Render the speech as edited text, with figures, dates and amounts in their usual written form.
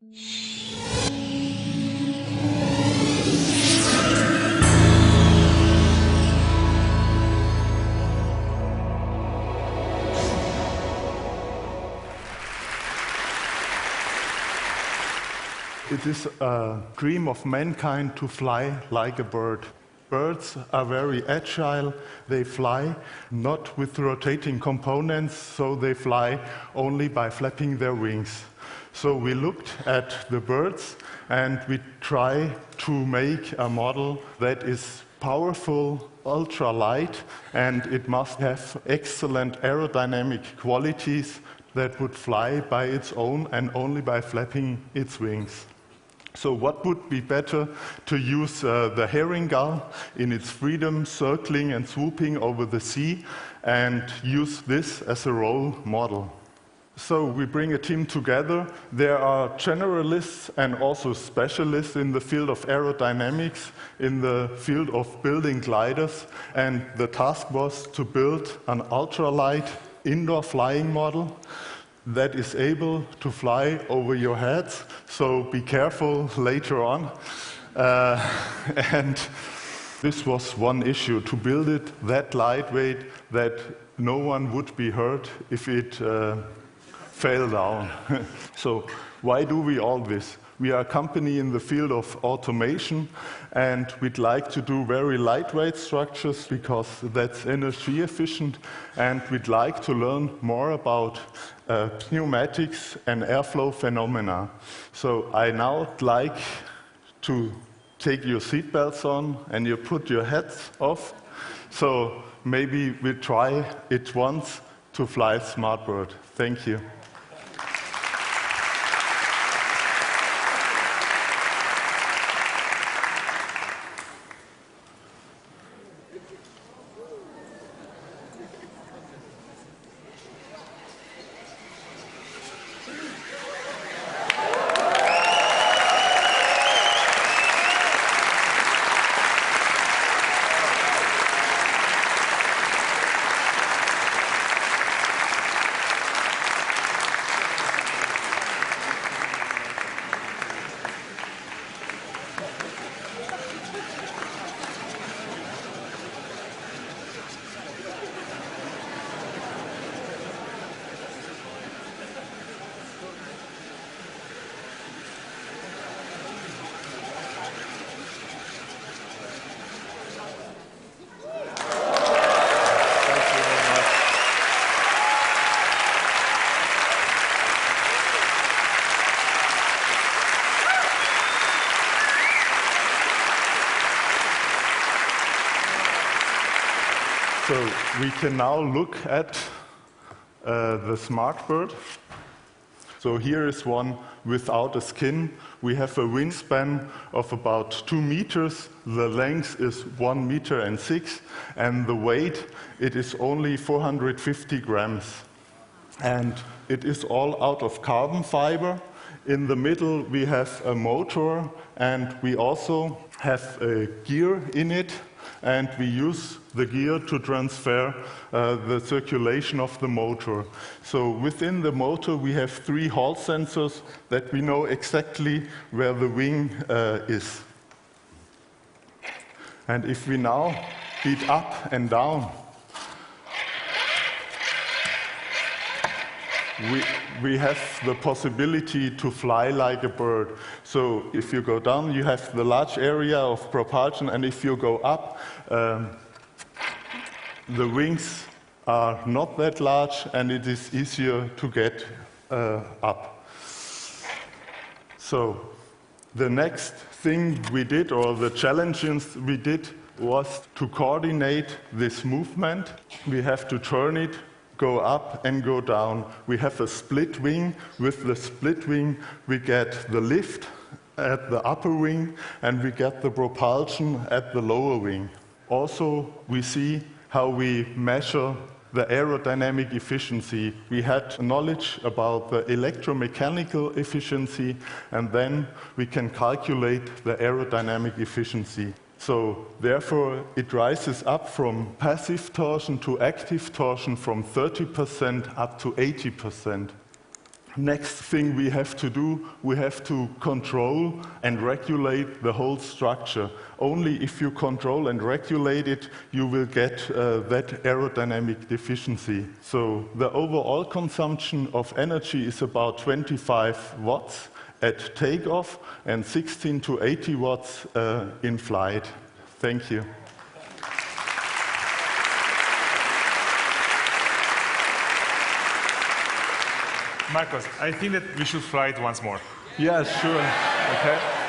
It is a dream of mankind to fly like a bird. Birds are very agile. They fly not with rotating components, so they fly only by flapping their wings. So we looked at the birds and we try to make a model that is powerful, ultra-light, and it must have excellent aerodynamic qualities that would fly by its own and only by flapping its wings. So what would be better to use the herring gull in its freedom, circling and swooping over the sea, and use this as a role model. So we bring a team together. There are generalists and also specialists in the field of aerodynamics, in the field of building gliders, and the task was to build an ultralight indoor flying model that is able to fly over your heads, so be careful later on. And this was one issue, to build it that lightweight that no one would be hurt if it fell down. So why do we all this? We are a company in the field of automation, and we'd like to do very lightweight structures because that's energy efficient, and we'd like to learn more about pneumatics and airflow phenomena. So I now would like to take your seatbelts on and you put your hats off. So maybe we try it once to fly Smartbird. Thank you. So we can now look at the Smartbird. So here is one without a skin. We have a wingspan of about 2 meters. The length is 1 meter and 6, and the weight, it is only 450 grams. And it is all out of carbon fiber. In the middle we have a motor, and we also have a gear in it, and we use the gear to transfer the circulation of the motor. So within the motor we have 3 Hall sensors that we know exactly where the wing is. And if we now beat up and down, we have the possibility to fly like a bird. So if you go down, you have the large area of propulsion, and if you go up, the wings are not that large, and it is easier to get up. So the next thing we did, or the challenges we did, was to coordinate this movement. We have to turn it, go up and go down. We have a split wing. With the split wing, we get the lift at the upper wing, and we get the propulsion at the lower wing. Also, we see how we measure the aerodynamic efficiency. We had knowledge about the electromechanical efficiency, and then we can calculate the aerodynamic efficiency. So therefore, it rises up from passive torsion to active torsion from 30% up to 80%. Next thing we have to do, we have to control and regulate the whole structure. Only if you control and regulate it, you will get that aerodynamic deficiency. So the overall consumption of energy is about 25 watts at takeoff and 16 to 80 watts in flight. Thank you. Marcos, I think that we should fly it once more. Yeah, sure. Okay.